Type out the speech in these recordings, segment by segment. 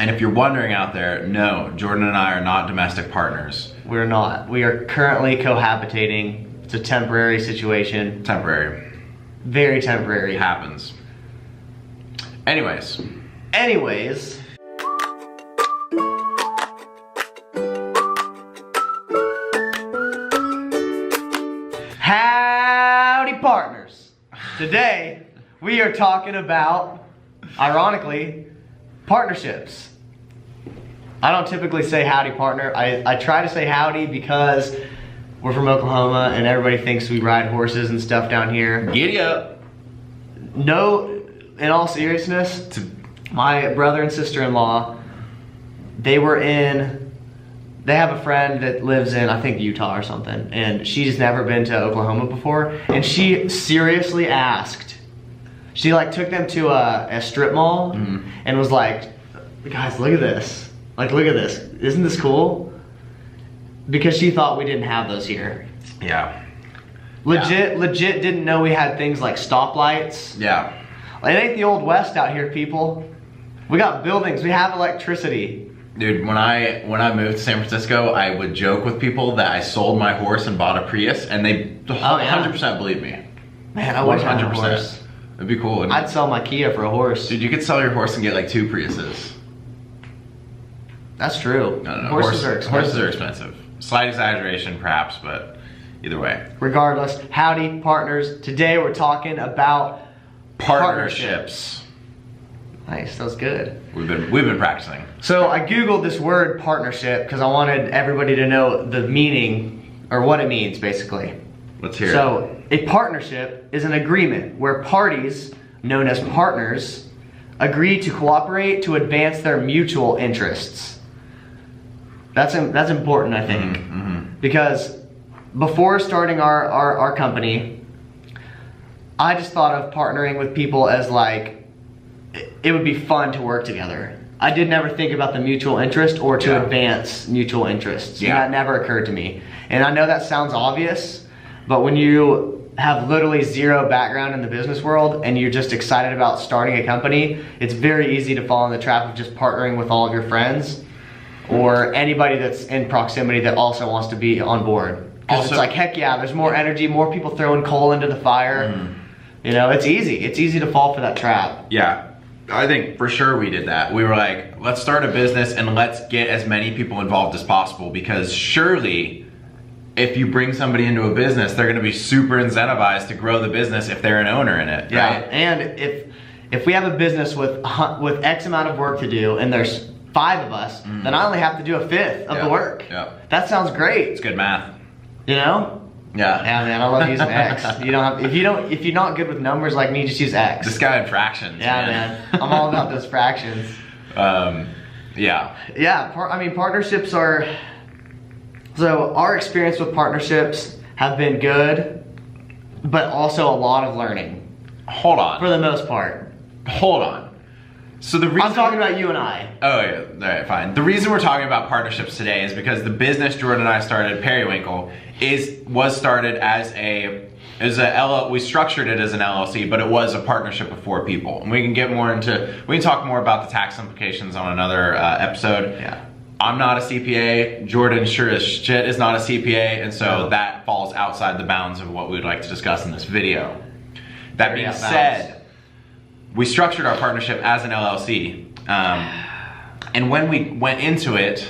And if you're wondering out there, no, Jordan and I are not domestic partners. We're not. We are currently cohabitating. It's a temporary situation. Temporary. Very temporary. It happens. Anyways. Howdy, partners. Today, we are talking about, ironically, partnerships. I don't typically say howdy, partner. I try to say howdy because we're from Oklahoma and everybody thinks we ride horses and stuff down here. Giddy up. No, in all seriousness, my brother and sister-in-law, they have a friend that lives in, I think, Utah or something, and she's never been to Oklahoma before, and she seriously asked. She like took them to a strip mall and was like, guys, look at this. Like, look at this. Isn't this cool? Because she thought we didn't have those here. Yeah. Legit didn't know we had things like stoplights. Yeah. It ain't the old West out here, people. We got buildings, we have electricity. Dude, when I moved to San Francisco, I would joke with people that I sold my horse and bought a Prius, and they 100% believe me. Man, I wish I had a horse. It'd be cool, wouldn't it? I'd sell my Kia for a horse. Dude, you could sell your horse and get like 2 Priuses. That's true. No. Horses are expensive. Horses are expensive. Slight exaggeration, perhaps, but either way. Regardless, howdy, partners. Today we're talking about partnerships. Nice, that was good. We've been practicing. So I Googled this word partnership because I wanted everybody to know the meaning, or what it means, basically. Let's hear it. So, a partnership is an agreement where parties, known as partners, agree to cooperate to advance their mutual interests. That's important, I think, because before starting our company, I just thought of partnering with people as like, it would be fun to work together. I did never think about the mutual interest or to advance mutual interests. Yeah. That never occurred to me. And I know that sounds obvious, but when you have literally zero background in the business world and you're just excited about starting a company, it's very easy to fall in the trap of just partnering with all of your friends or anybody that's in proximity that also wants to be on board. Because it's like, heck yeah, there's more energy, more people throwing coal into the fire. You know, it's easy. It's easy to fall for that trap. Yeah. I think for sure we did that. We were like, let's start a business and let's get as many people involved as possible, because surely if you bring somebody into a business, they're going to be super incentivized to grow the business if they're an owner in it. Yeah, right? and if we have a business with X amount of work to do and there's 5 of us, then I only have to do 1/5 of the work. Yeah. That sounds great. It's good math. You know? Yeah. Yeah, man, I love using X. You don't have, if you're not good with numbers like me, just use X. This guy in fractions. Yeah, man. I'm all about those fractions. Yeah. Yeah, I mean, partnerships are, so our experience with partnerships have been good, but also a lot of learning. Hold on. For the most part. Hold on. So the reason I'm talking about you and I. Oh yeah, all right, fine. The reason we're talking about partnerships today is because the business Jordan and I started, Periwinkle, was started as we structured it as an LLC, but it was a partnership of 4 people. And we can talk more about the tax implications on another episode. Yeah. I'm not a CPA. Jordan sure as shit is not a CPA, and so that falls outside the bounds of what we would like to discuss in this video. That being said, we structured our partnership as an LLC, and when we went into it,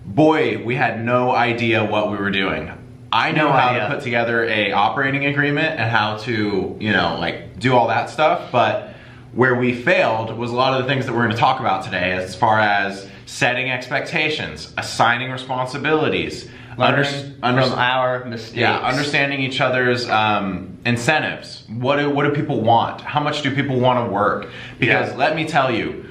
boy, we had no idea what we were doing. I know how to put together a operating agreement and how to, like do all that stuff, but where we failed was a lot of the things that we're going to talk about today, as far as setting expectations, assigning responsibilities, from our mistakes. Yeah, understanding each other's incentives. What do people want? How much do people want to work? Because let me tell you,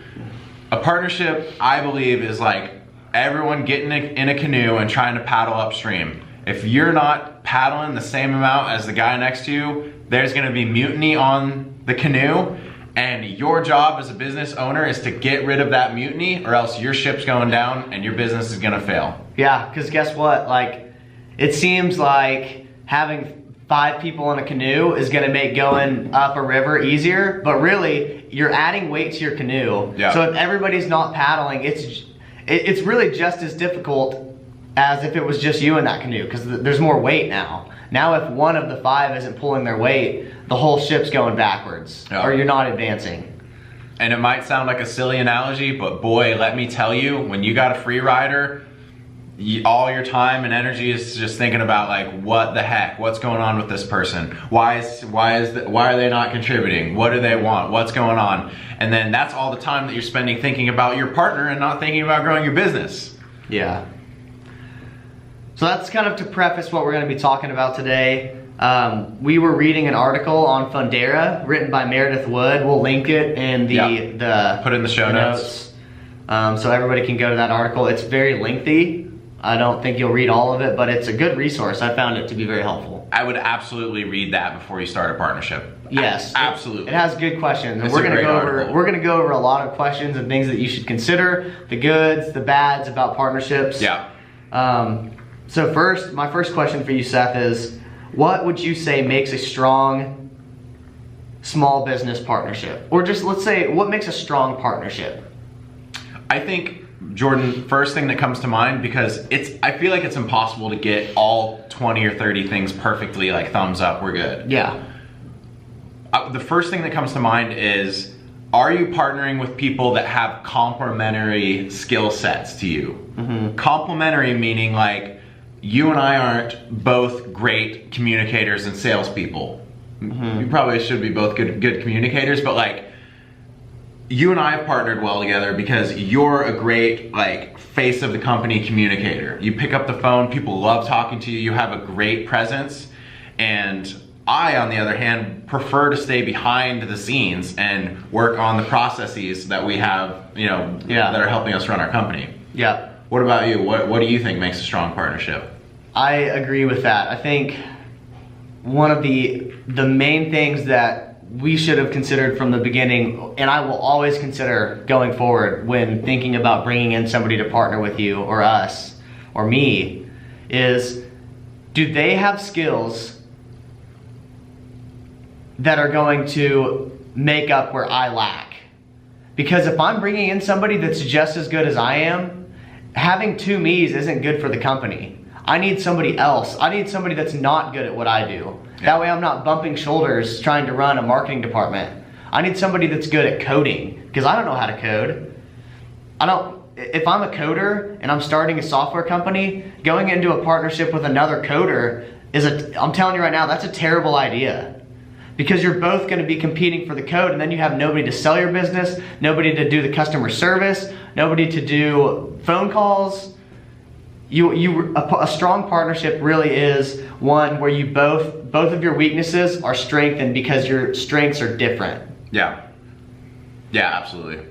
a partnership, I believe, is like everyone getting in a canoe and trying to paddle upstream. If you're not paddling the same amount as the guy next to you, there's going to be mutiny on the canoe, and your job as a business owner is to get rid of that mutiny, or else your ship's going down and your business is going to fail. Yeah, because guess what? Like, it seems like having 5 people in a canoe is going to make going up a river easier, but really you're adding weight to your canoe. Yeah. So if everybody's not paddling, it's really just as difficult as if it was just you in that canoe, because there's more weight now. Now if one of the 5 isn't pulling their weight, the whole ship's going backwards, or you're not advancing. And it might sound like a silly analogy, but boy, let me tell you, when you got a free rider, all your time and energy is just thinking about like, what the heck, what's going on with this person? Why are they not contributing? What do they want? What's going on? And then that's all the time that you're spending thinking about your partner and not thinking about growing your business. Yeah. So that's kind of to preface what we're going to be talking about today. We were reading an article on Fundera written by Meredith Wood. We'll link it in the put it in the show notes. So everybody can go to that article. It's very lengthy. I don't think you'll read all of it, but it's a good resource. I found it to be very helpful. I would absolutely read that before you start a partnership. Yes, absolutely. It has good questions, and It's we're a going to great go over a lot of questions and things that you should consider, the goods, the bads about partnerships. Yeah. So my first question for you, Seth, is what would you say makes a strong small business partnership? Or just let's say, what makes a strong partnership? I think, Jordan, first thing that comes to mind, because I feel like it's impossible to get all 20 or 30 things perfectly like thumbs up, we're good. Yeah. The first thing that comes to mind is, are you partnering with people that have complementary skill sets to you? Mm-hmm. Complementary meaning like, you and I aren't both great communicators and salespeople. Mm-hmm. You probably should be both good communicators, but like, you and I have partnered well together because you're a great like face of the company communicator. You pick up the phone, people love talking to you, you have a great presence. And I, on the other hand, prefer to stay behind the scenes and work on the processes that we have, that are helping us run our company. Yeah. What about you? What do you think makes a strong partnership? I agree with that. I think one of the main things that we should have considered from the beginning, and I will always consider going forward when thinking about bringing in somebody to partner with you or us or me, is do they have skills that are going to make up where I lack? Because if I'm bringing in somebody that's just as good as I am, having 2 me's isn't good for the company. I need somebody else. I need somebody that's not good at what I do. Yeah. That way I'm not bumping shoulders trying to run a marketing department. I need somebody that's good at coding, because I don't know how to code. If I'm a coder and I'm starting a software company, going into a partnership with another coder I'm telling you right now, that's a terrible idea. Because you're both going to be competing for the code, and then you have nobody to sell your business, nobody to do the customer service, nobody to do phone calls. A strong partnership really is one where you both of your weaknesses are strengthened because your strengths are different. Yeah. Yeah, absolutely.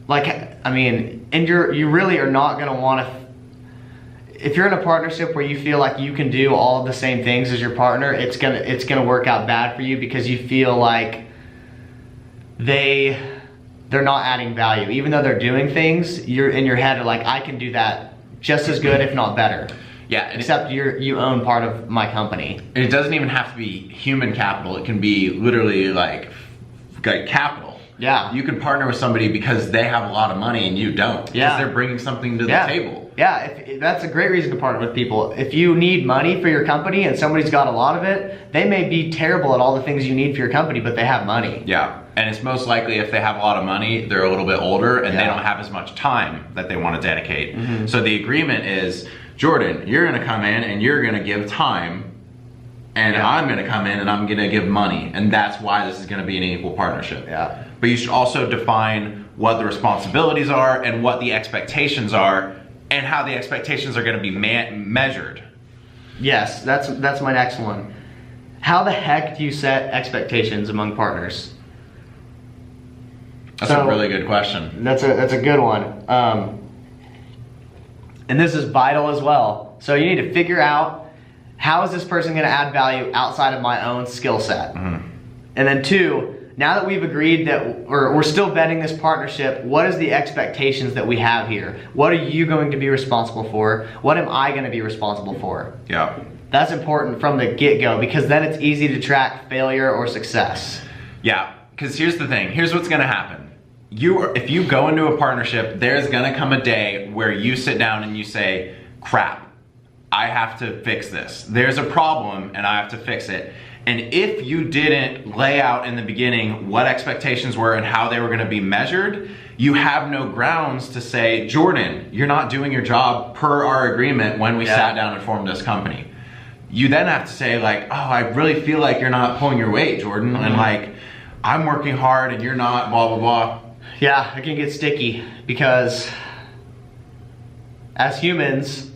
Like, I mean, and you really are not going to want to, if you're in a partnership where you feel like you can do all of the same things as your partner, it's gonna work out bad for you, because you feel like they're not adding value. Even though they're doing things, you're in your head like, I can do that just as good, if not better. Yeah. Except you own part of my company. And it doesn't even have to be human capital. It can be literally like capital. Yeah. You can partner with somebody because they have a lot of money and you don't. Yeah. Because they're bringing something to the table. Yeah, that's a great reason to partner with people. If you need money for your company and somebody's got a lot of it, they may be terrible at all the things you need for your company, but they have money. Yeah. And it's most likely if they have a lot of money, they're a little bit older and they don't have as much time that they want to dedicate. Mm-hmm. So the agreement is, Jordan, you're going to come in and you're going to give time, and I'm going to come in and I'm going to give money. And that's why this is going to be an equal partnership. Yeah. But you should also define what the responsibilities are and what the expectations are and how the expectations are going to be measured. Yes, that's my next one. How the heck do you set expectations among partners? That's a really good question. That's a good one. And this is vital as well. So you need to figure out, how is this person going to add value outside of my own skill set? Mm-hmm. And then 2, now that we've agreed that we're still vetting this partnership, what is the expectations that we have here? What are you going to be responsible for? What am I going to be responsible for? Yeah. That's important from the get-go, because then it's easy to track failure or success. Yeah, because here's the thing. Here's what's going to happen. If you go into a partnership, there's going to come a day where you sit down and you say, crap, I have to fix this. There's a problem and I have to fix it. And if you didn't lay out in the beginning what expectations were and how they were going to be measured, you have no grounds to say, Jordan, you're not doing your job per our agreement when we sat down and formed this company. You then have to say like, oh, I really feel like you're not pulling your weight, Jordan. And like, I'm working hard and you're not, blah, blah, blah. Yeah, it can get sticky because as humans,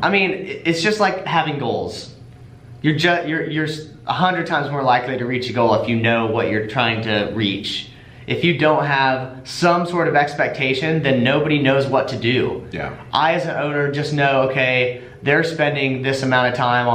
I mean, it's just like having goals. You're 100 times more likely to reach a goal if you know what you're trying to reach. If you don't have some sort of expectation, then nobody knows what to do. Yeah. I, as an owner, just know, okay, they're spending this amount of time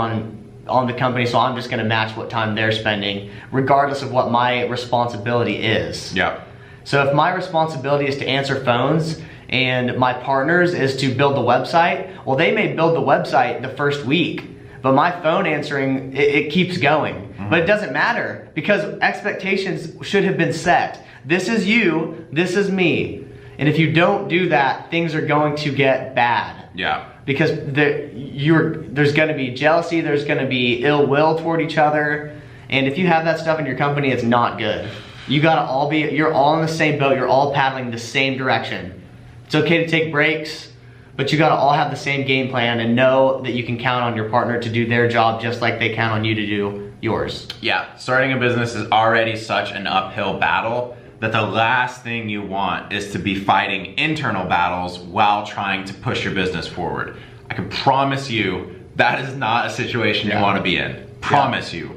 on the company, so I'm just going to match what time they're spending, regardless of what my responsibility is. Yeah. So if my responsibility is to answer phones and my partner's is to build the website, well, they may build the website the first week, but my phone answering, it keeps going. But it doesn't matter, because expectations should have been set. This is you, this is me. And if you don't do that, things are going to get bad. Yeah. Because there's going to be jealousy, there's going to be ill will toward each other. And if you have that stuff in your company, it's not good. You're all in the same boat, you're all paddling the same direction. It's okay to take breaks, but you gotta all have the same game plan and know that you can count on your partner to do their job just like they count on you to do yours. Yeah, starting a business is already such an uphill battle that the last thing you want is to be fighting internal battles while trying to push your business forward. I can promise you that is not a situation you want to be in. Promise you.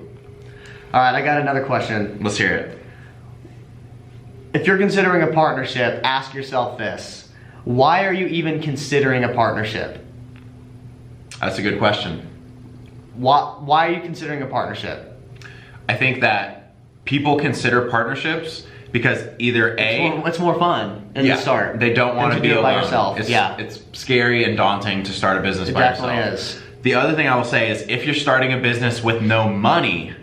All right, I got another question. Let's hear it. If you're considering a partnership, ask yourself this. Why are you even considering a partnership? That's a good question. Why are you considering a partnership? I think that people consider partnerships because either it's more fun in the start. They don't want to be do it alone. by yourself. It's scary and daunting to start a business by yourself. It definitely is. The other thing I will say is if you're starting a business with no money,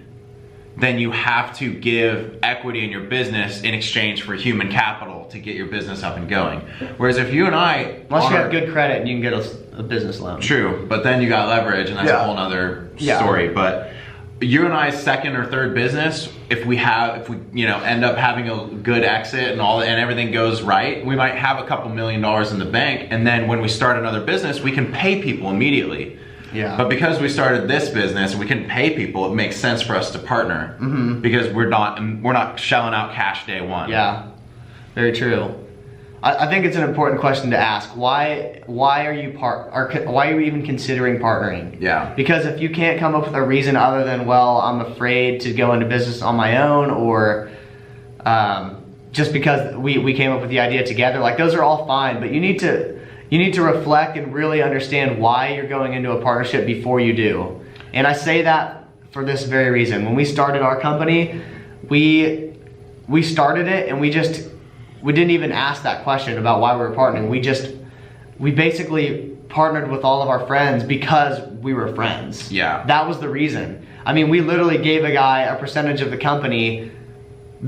then you have to give equity in your business in exchange for human capital to get your business up and going. Whereas if you and I... Unless you have good credit and you can get a business loan. True, but then you got leverage and that's a whole nother story. But you and I's second or third business, if we end up having a good exit and everything goes right, we might have a couple $1 million in the bank, and then when we start another business, we can pay people immediately. Yeah. But because we started this business and we can pay people, it makes sense for us to partner because we're not shelling out cash day one. Yeah, very true. I think it's an important question to ask. Why are you even considering partnering? Yeah. Because if you can't come up with a reason other than, well, I'm afraid to go into business on my own, or just because we came up with the idea together, like those are all fine, but you need to reflect and really understand why you're going into a partnership before you do. And I say that for this very reason. When we started our company, we started it and we didn't even ask that question about why we were partnering. We basically partnered with all of our friends because we were friends. Yeah. That was the reason. I mean, we literally gave a guy a percentage of the company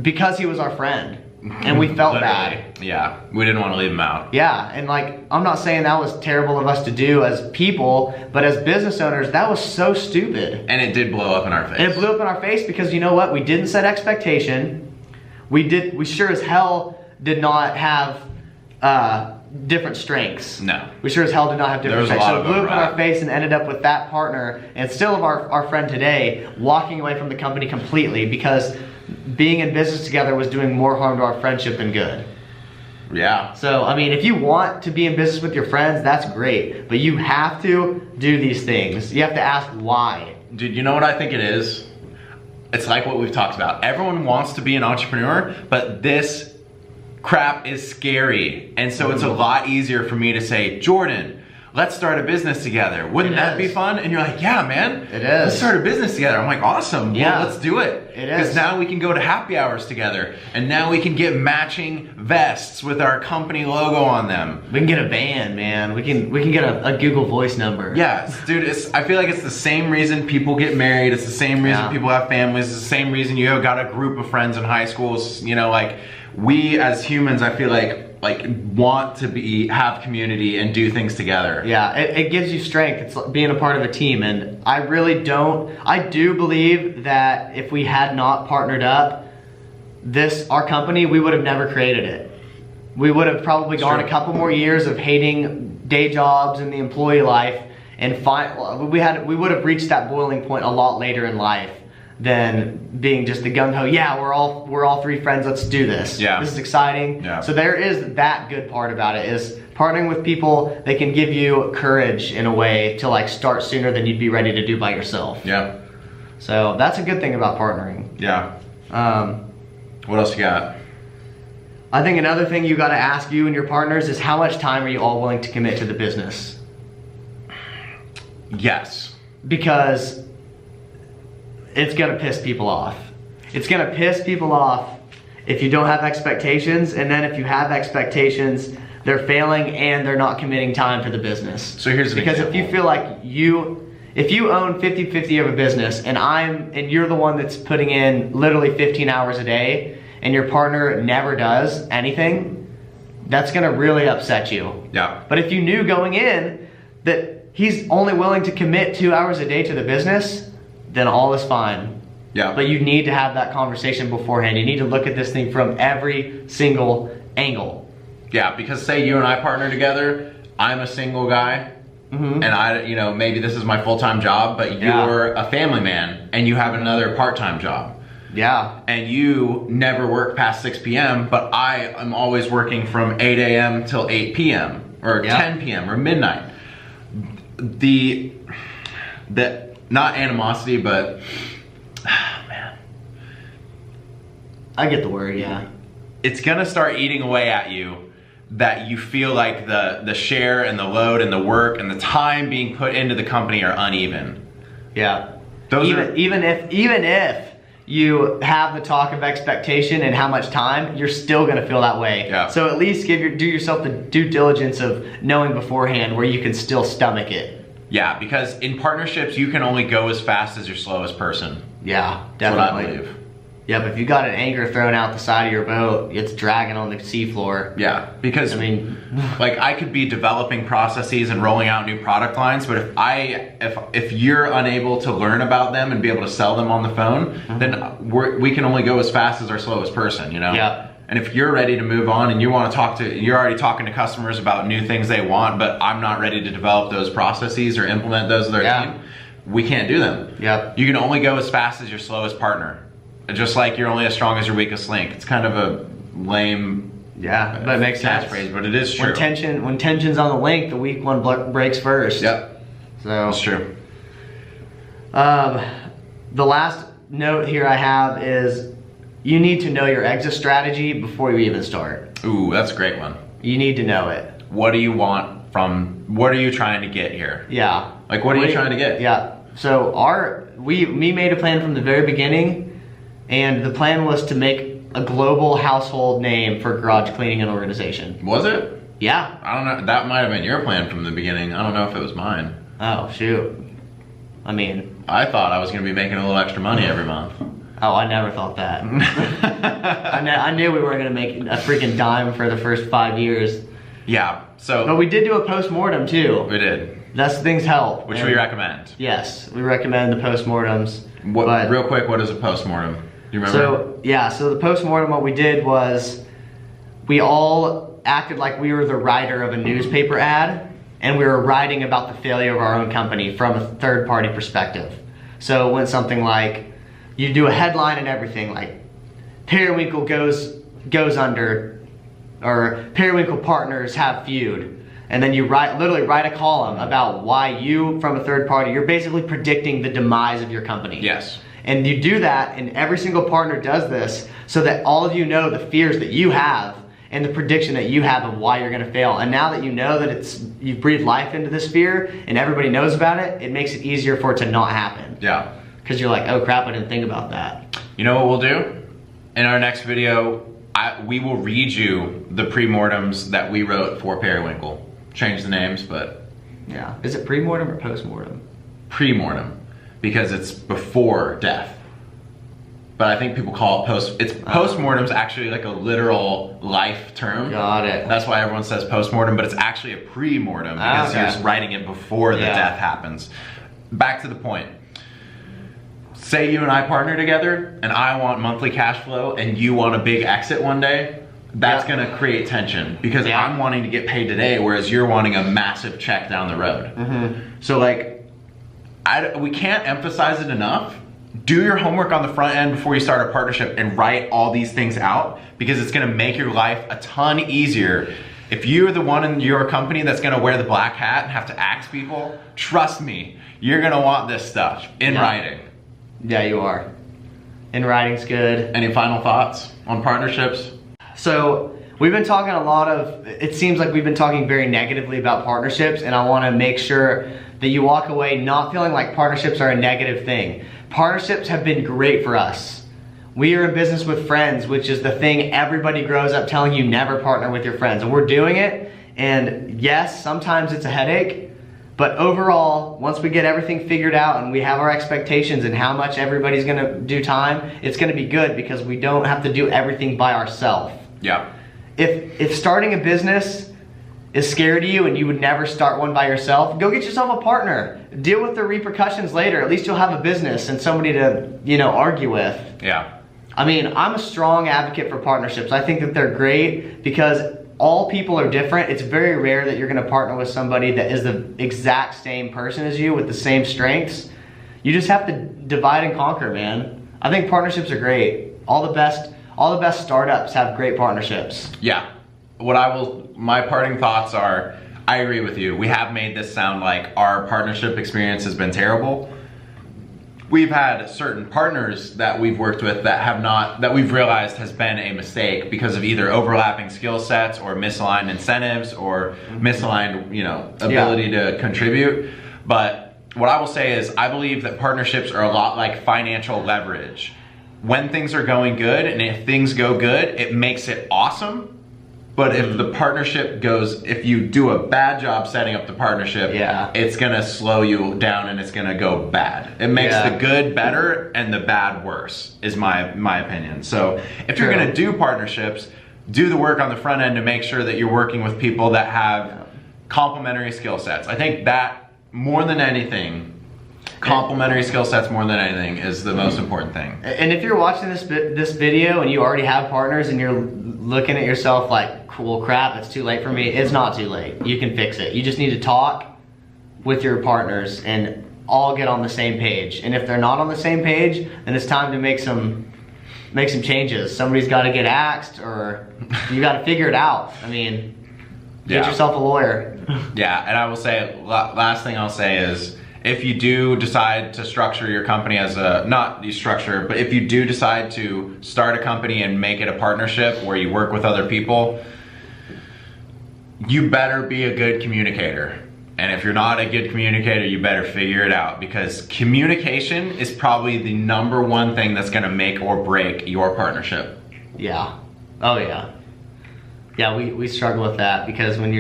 because he was our friend. And we felt bad. Yeah, we didn't want to leave him out. Yeah, and like, I'm not saying that was terrible of us to do as people, but as business owners, that was so stupid. And it did blow up in our face. And it blew up in our face because you know what? We didn't set expectation. We sure as hell did not have different strengths. No. We sure as hell did not have different strengths. So it blew up in our face and ended up with that partner, and still of our friend today, walking away from the company completely because being in business together was doing more harm to our friendship than good. Yeah. So, I mean, if you want to be in business with your friends, that's great. But you have to do these things. You have to ask why. Dude, you know what I think it is? It's like what we've talked about. Everyone wants to be an entrepreneur, but this crap is scary. And so it's a lot easier for me to say, Jordan, let's start a business together. Wouldn't that be fun? And you're like, yeah, man. It is. Let's start a business together. I'm like, awesome. Yeah. Well, let's do it. It is. Because now we can go to happy hours together. And now we can get matching vests with our company logo on them. We can get a band, man. We can get a Google Voice number. Yeah, dude, I feel like it's the same reason people get married. It's the same reason people have families. It's the same reason you got a group of friends in high schools. You know, like, we as humans, I feel like want to have community and do things together. Yeah, it gives you strength. It's like being a part of a team, and I do believe that if we had not partnered up, our company, we would have never created it. We would have probably gone a couple more years of hating day jobs and the employee life, and we would have reached that boiling point a lot later in life than being just the gung-ho, yeah, we're all three friends, let's do this. Yeah. This is exciting. Yeah. So there is that good part about it, is partnering with people. They can give you courage in a way to like start sooner than you'd be ready to do by yourself. Yeah. So that's a good thing about partnering. Yeah. What else you got? I think another thing you got to ask you and your partners is, how much time are you all willing to commit to the business? Yes. Because it's gonna piss people off. It's gonna piss people off if you don't have expectations, and then if you have expectations, they're failing and they're not committing time to the business. So here's an example. If you feel like if you own 50-50 of a business, and you're the one that's putting in literally 15 hours a day, and your partner never does anything, that's gonna really upset you. Yeah. But if you knew going in that he's only willing to commit 2 hours a day to the business, then all is fine. Yeah. But you need to have that conversation beforehand. You need to look at this thing from every single angle. Yeah, because say you and I partner together, I'm a single guy, and maybe this is my full-time job, but you're a family man and you have another part-time job. Yeah. And you never work past 6 p.m., but I am always working from 8 a.m. till 8 p.m. or 10 p.m. or midnight. Not animosity, but man, I get the word, yeah. It's gonna start eating away at you, that you feel like the share and the load and the work and the time being put into the company are uneven. Yeah. Even if you have the talk of expectation and how much time, you're still gonna feel that way. Yeah. So at least do yourself the due diligence of knowing beforehand where you can still stomach it. Yeah, because in partnerships, you can only go as fast as your slowest person. Yeah, definitely. That's what I believe. Yeah, but if you got an anchor thrown out the side of your boat, it's dragging on the seafloor. Yeah, because like I could be developing processes and rolling out new product lines, but if you're unable to learn about them and be able to sell them on the phone, then we can only go as fast as our slowest person, you know? Yeah. And if you're ready to move on and you want to you're already talking to customers about new things they want, but I'm not ready to develop those processes or implement those with our team, we can't do them. Yep. You can only go as fast as your slowest partner. Just like you're only as strong as your weakest link. It's kind of a lame but it makes sense. phrase, but it is true. When tension's on the link, the weak one breaks first. Yep. So that's true. The last note here I have is, you need to know your exit strategy before you even start. Ooh, that's a great one. You need to know it. What do you want what are you trying to get here? Yeah. Like, what are you trying to get? Yeah. So we made a plan from the very beginning, and the plan was to make a global household name for garage cleaning and organization. Was it? Yeah. I don't know. That might have been your plan from the beginning. I don't know if it was mine. Oh, shoot. I mean, I thought I was going to be making a little extra money every month. Oh, I never thought that. I knew we weren't going to make a freaking dime for the first 5 years. Yeah, so... But we did do a post-mortem, too. We did. That's things help. Which we recommend. Yes, we recommend the post-mortems. Real quick, what is a post-mortem? Do you remember? So the post-mortem, what we did was, we all acted like we were the writer of a newspaper ad, and we were writing about the failure of our own company from a third-party perspective. So it went something like, you do a headline and everything, like Periwinkle goes under, or Periwinkle partners have feud, and then you literally write a column about why you, from a third party, you're basically predicting the demise of your company. Yes. And you do that, and every single partner does this, so that all of you know the fears that you have, and the prediction that you have of why you're gonna fail. And now that you know that you've breathed life into this fear and everybody knows about it, it makes it easier for it to not happen. Yeah. Because you're like, oh crap, I didn't think about that. You know what we'll do? In our next video, we will read you the pre-mortems that we wrote for Periwinkle. Change the names, but... Yeah. Is it pre-mortem or post-mortem? Pre-mortem, because it's before death. But I think people call it post-mortem's actually like a literal life term. Got it. That's why everyone says post-mortem, but it's actually a pre-mortem because you're just writing it before the death happens. Back to the point. Say you and I partner together and I want monthly cash flow and you want a big exit one day, that's gonna create tension because I'm wanting to get paid today whereas you're wanting a massive check down the road. So like, we can't emphasize it enough. Do your homework on the front end before you start a partnership and write all these things out because it's gonna make your life a ton easier. If you're the one in your company that's gonna wear the black hat and have to axe people, trust me, you're gonna want this stuff in writing. Yeah, you are. In writing's good. Any final thoughts on partnerships? So we've been talking a lot of, it seems like we've been talking very negatively about partnerships, and I wanna make sure that you walk away not feeling like partnerships are a negative thing. Partnerships have been great for us. We are in business with friends, which is the thing everybody grows up telling you never partner with your friends. And we're doing it, and yes, sometimes it's a headache, but overall, once we get everything figured out and we have our expectations and how much everybody's gonna do time, it's gonna be good because we don't have to do everything by ourselves. Yeah. If starting a business is scary to you and you would never start one by yourself, go get yourself a partner. Deal with the repercussions later. At least you'll have a business and somebody to, argue with. Yeah. I mean, I'm a strong advocate for partnerships. I think that they're great because all people are different. It's very rare that you're gonna partner with somebody that is the exact same person as you with the same strengths. You just have to divide and conquer, man. I think partnerships are great. All the best startups have great partnerships. Yeah. My parting thoughts are, I agree with you. We have made this sound like our partnership experience has been terrible. We've had certain partners that we've worked with that we've realized has been a mistake because of either overlapping skill sets or misaligned incentives or misaligned, ability to contribute. But what I will say is I believe that partnerships are a lot like financial leverage. When things are going good and if things go good, it makes it awesome. But if the partnership if you do a bad job setting up the partnership, it's gonna slow you down and it's gonna go bad. It makes the good better and the bad worse, is my opinion. So if you're gonna do partnerships, do the work on the front end to make sure that you're working with people that have complementary skill sets. I think that more than anything, complementary skill sets more than anything is the most important thing. And if you're watching this video and you already have partners and you're looking at yourself like, well crap, it's too late for me, it's not too late. You can fix it. You just need to talk with your partners and all get on the same page. And if they're not on the same page, then it's time to make some changes. Somebody's got to get axed or you got to figure it out. I mean, get yourself a lawyer. Yeah, and I will say, last thing I'll say is, if you do decide to structure your company as but if you do decide to start a company and make it a partnership where you work with other people, you better be a good communicator. And if you're not a good communicator, you better figure it out because communication is probably the #1 thing that's gonna make or break your partnership. Yeah. Oh yeah. Yeah, we struggle with that because when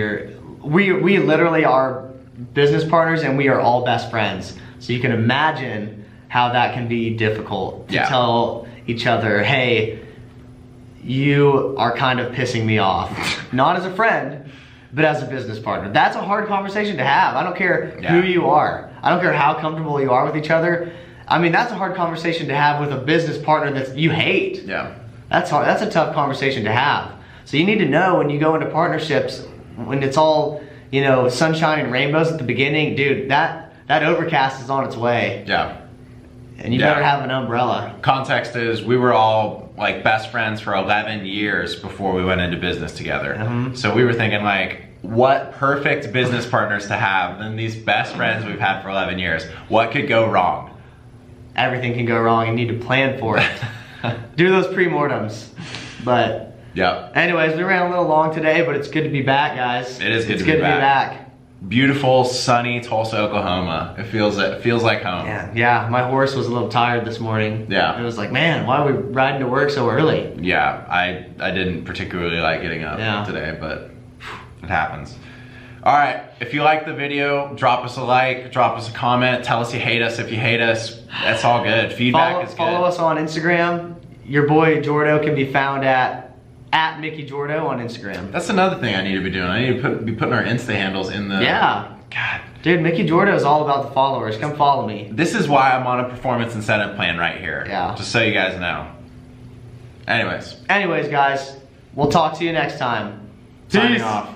we literally are business partners and we are all best friends. So you can imagine how that can be difficult to tell each other, hey, you are kind of pissing me off. Not as a friend, but as a business partner. That's a hard conversation to have. I don't care who you are. I don't care how comfortable you are with each other. I mean, that's a hard conversation to have with a business partner that you hate. Yeah. That's hard. That's a tough conversation to have. So you need to know when you go into partnerships, when it's all, sunshine and rainbows at the beginning, dude, that overcast is on its way. Yeah. And you better have an umbrella. Context is we were all like best friends for 11 years before we went into business together. So we were thinking like, what perfect business partners to have than these best friends we've had for 11 years. What could go wrong? Everything can go wrong. You need to plan for it. Do those pre-mortems. But Yep. Anyways, we ran a little long today, but it's good to be back, guys. It is good it's to be good back. to be back. Beautiful, sunny Tulsa, Oklahoma. It feels like home. Yeah, my horse was a little tired this morning. Yeah. It was like, man, why are we riding to work so early? Yeah, I didn't particularly like getting up today, but it happens. All right, if you like the video, drop us a like, drop us a comment, tell us you hate us if you hate us. That's all good. Feedback is good. Follow us on Instagram. Your boy Jordo can be found at Mickey Jordo on Instagram. That's another thing I need to be doing. I need to be putting our Insta handles in the... Yeah. God. Dude, Mickey Jordo is all about the followers. Come follow me. This is why I'm on a performance incentive plan right here. Yeah. Just so you guys know. Anyways, guys, we'll talk to you next time. Signing Peace. off.